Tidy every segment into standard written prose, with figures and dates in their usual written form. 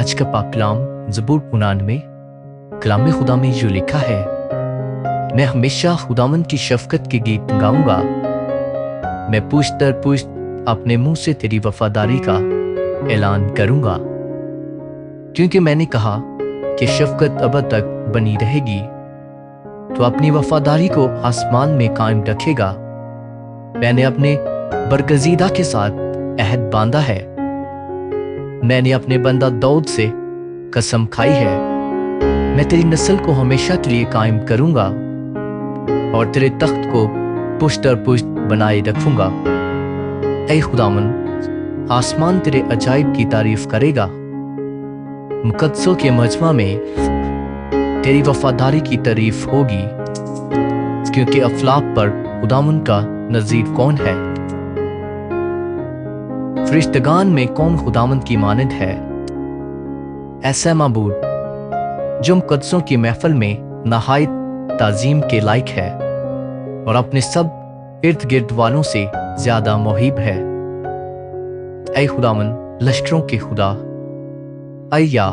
आज का पाक कलाम ज़बूर 99 कलाम खुदा में यूं लिखा है, मैं हमेशा खुदावंद की शफकत के गीत गाऊंगा। मैं पुश्त दर पुश्त अपने मुंह से तेरी वफादारी का ऐलान करूंगा, क्योंकि मैंने कहा कि शफकत अब तक बनी रहेगी, तो अपनी वफादारी को आसमान में कायम रखेगा। मैंने अपने बरगजीदा के साथ अहद बांधा है। मैंने अपने बंदा दाऊद से कसम खाई है, मैं तेरी नस्ल को हमेशा के लिए कायम करूंगा और तेरे तख्त को पुश्त दर पुश्त बनाए रखूंगा। ऐ खुदावन, आसमान तेरे अजाइब की तारीफ करेगा। मुकद्दसों के मजमा में तेरी वफादारी की तारीफ होगी, क्योंकि अफलाक पर खुदावन का नज़ीर कौन है। फरिश्तगान में कौन खुदावंद की मानद है। ऐसा माबूद जो मुकद्दसों की महफिल में नहायत ताजीम के लायक है और अपने सब इर्द गिर्द वालों से ज्यादा मुहिब है। ऐ खुदावंद, लश्करों के खुदा, अय्या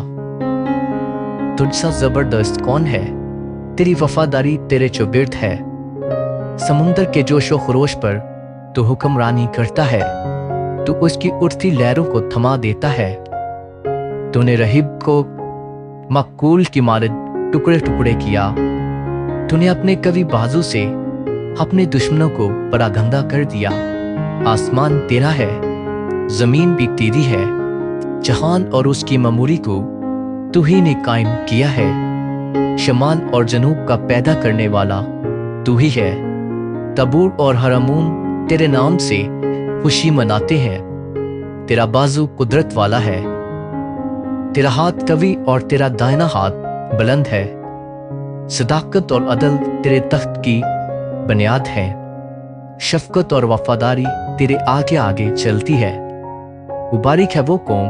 तुझसा जबरदस्त कौन है। तेरी वफादारी तेरे चौबिर्द है। समुंदर के जोशो खरोश पर तू हुक्मरानी करता है। तू उसकी उठती लहरों को थमा देता है। तूने रहीब को मकूल की मानद टुकड़े टुकड़े किया। तूने अपने कवि बाजू से अपने दुश्मनों को परागंदा कर दिया। आसमान तेरा है, जमीन भी तेरी है। जहान और उसकी ममूरी को तू ही ने कायम किया है। शमाल और जनूब का पैदा करने वाला तू ही है। तबूर और हरमून तेरे नाम से खुशी मनाते हैं। तेरा बाजू कुदरत वाला है। तेरा हाथ कवी और तेरा दाहिना हाथ बुलंद है। सदाकत और अदल तेरे तख्त की बुनियाद है। शफकत और वफादारी तेरे आगे आगे चलती है। मुबारक है वो कौम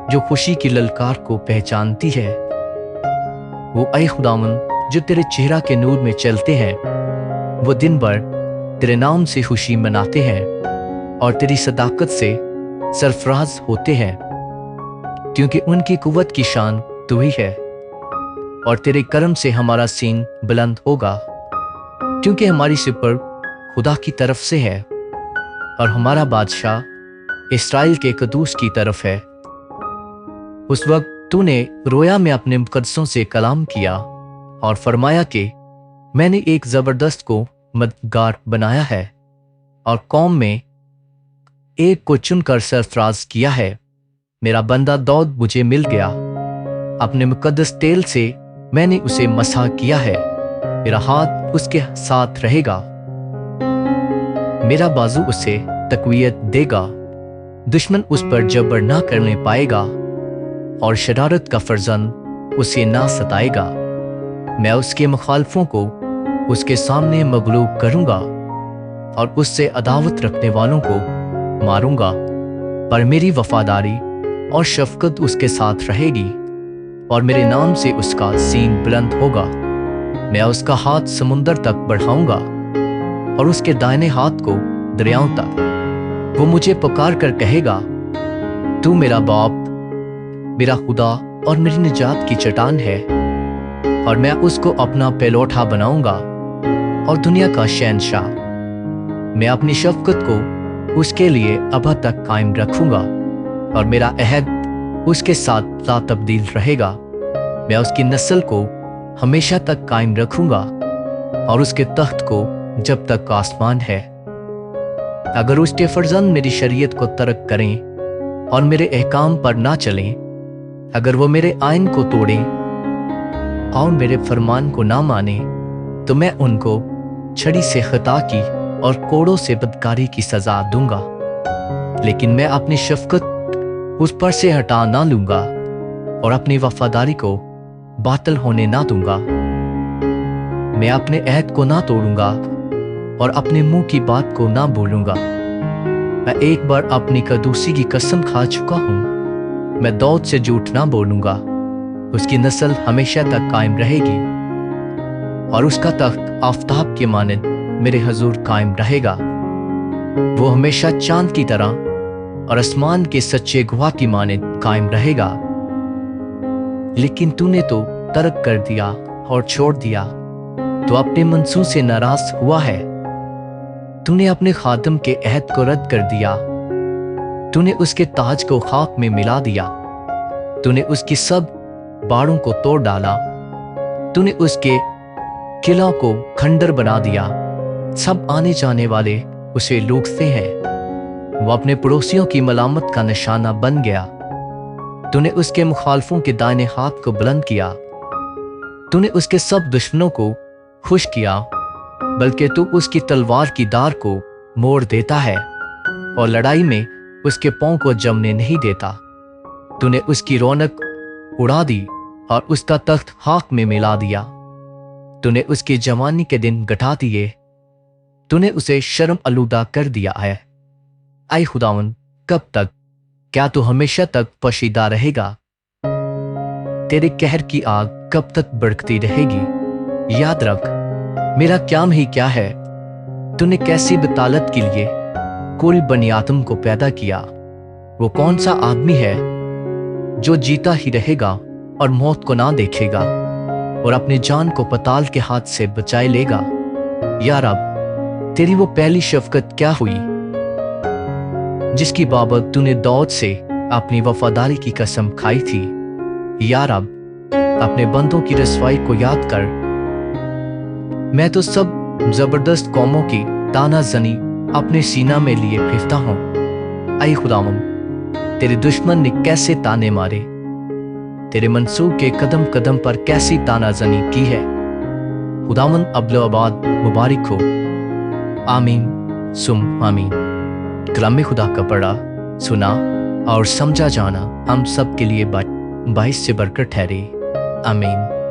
जो खुशी की ललकार को पहचानती है। वो ऐ खुदावंद, जो तेरे चेहरा के नूर में चलते हैं। वो दिन भर तेरे नाम से खुशी मनाते हैं और तेरी सदाकत से सरफराज होते हैं, क्योंकि उनकी कुव्वत की शान तू ही है और तेरे करम से हमारा सीन बुलंद होगा, क्योंकि हमारी सिपर खुदा की तरफ से है और हमारा बादशाह इस्राएल के कदूस की तरफ है। उस वक्त तूने रोया में अपने मुकद्दसों से कलाम किया और फरमाया कि मैंने एक जबरदस्त को मददगार बनाया है और कौम में एक को चुनकर सरफराज किया है। मेरा बंदा दाऊद मुझे मिल गया। अपने मुकद्दस तेल से मैंने उसे मसह किया है। मेरा हाथ उसके साथ रहेगा। मेरा बाजू उसे तकवीयत देगा। दुश्मन उस पर जबर ना करने पाएगा और शरारत का फर्जंद उसे ना सताएगा। मैं उसके मुखालफों को उसके सामने मगलूब करूंगा और उससे अदावत रखने वालों को मारूंगा, पर मेरी वफादारी और शफकत उसके साथ रहेगी और मेरे नाम से उसका सीन बुलंद होगा। मैं उसका हाथ समुंदर तक बढ़ाऊंगा और उसके दाहिने हाथ को दरियाओं तक। वो मुझे पुकार कर कहेगा, तू मेरा बाप, मेरा खुदा और मेरी निजात की चट्टान है। और मैं उसको अपना पेलोठा बनाऊंगा और दुनिया का शहंशाह। मैं अपनी शफकत को उसके लिए अब तक कायम रखूंगा और मेरा अहद उसके साथ ला तब्दील रहेगा। मैं उसकी नस्ल को हमेशा तक कायम रखूंगा और उसके तख्त को जब तक आसमान है। अगर उसके फर्जंद मेरी शरीयत को तर्क करें और मेरे अहकाम पर ना चलें, अगर वो मेरे आइन को तोड़ें और मेरे फरमान को ना माने, तो मैं उनको छड़ी से खता की और कोड़ों से बदकारी की सजा दूंगा। लेकिन मैं अपनी शफकत उस पर से हटा ना लूंगा और अपनी वफादारी को बातिल होने ना दूंगा। मैं अपने अहद को ना तोड़ूंगा और अपने मुंह की बात को ना बोलूंगा। मैं एक बार अपनी कदूसी की कसम खा चुका हूं। मैं दाऊद से झूठ ना बोलूंगा। उसकी नस्ल हमेशा तक कायम रहेगी और उसका तख्त आफताब के मानद मेरे हजूर कायम रहेगा। वो हमेशा चांद की तरह और आसमान के सच्चे गवाह की मानद कायम रहेगा। लेकिन तूने तो तर्क कर दिया और छोड़ दिया। तो अपने मंसूर से नाराज हुआ है। तूने अपने खादम के अहद को रद्द कर दिया। तूने उसके ताज को खाक में मिला दिया। तूने उसकी सब बाड़ों को तोड़ डाला। तूने उसके किला को खंडर बना दिया। सब आने जाने वाले उसे लूटते हैं। वो अपने पड़ोसियों की मलामत का निशाना बन गया। तूने उसके मुखालफों के दाहिने हाथ को बुलंद किया। तूने उसके सब दुश्मनों को खुश किया, बल्कि तू उसकी तलवार की धार को मोड़ देता है और लड़ाई में उसके पांव को जमने नहीं देता। तूने उसकी रौनक उड़ा दी और उसका तख्त खाक में मिला दिया। तूने उसकी जवानी के दिन घटा दिए। तूने उसे शर्म आलूदा कर दिया है। ऐ खुदावन, कब तक? क्या तू हमेशा तक पोशीदा रहेगा? तेरे कहर की आग कब तक भड़कती रहेगी? याद रख, मेरा काम ही क्या है। तूने कैसी बतालत के लिए कुल बनी आदम को पैदा किया? वो कौन सा आदमी है जो जीता ही रहेगा और मौत को ना देखेगा और अपनी जान को पताल के हाथ से बचाए लेगा? या रब, तेरी वो पहली शफकत क्या हुई जिसकी बाबत तूने दाऊद से अपनी वफादारी की कसम खाई थी? या रब, अपने बंदों की रसवाई को याद कर। मैं तो सब जबरदस्त कौमों की ताना जनी अपने सीना में लिए फिरता हूं। ऐ खुदावंद, तेरे दुश्मन ने कैसे ताने मारे, तेरे मंसूब के कदम कदम पर कैसी तानाजनी की है। खुदावंद अब्लो आबाद मुबारक हो। आमीन सुम आमीन। कलाम खुदा का पढ़ा, सुना और समझा जाना हम सब के लिए बाइस से बरकत ठहरे। आमीन।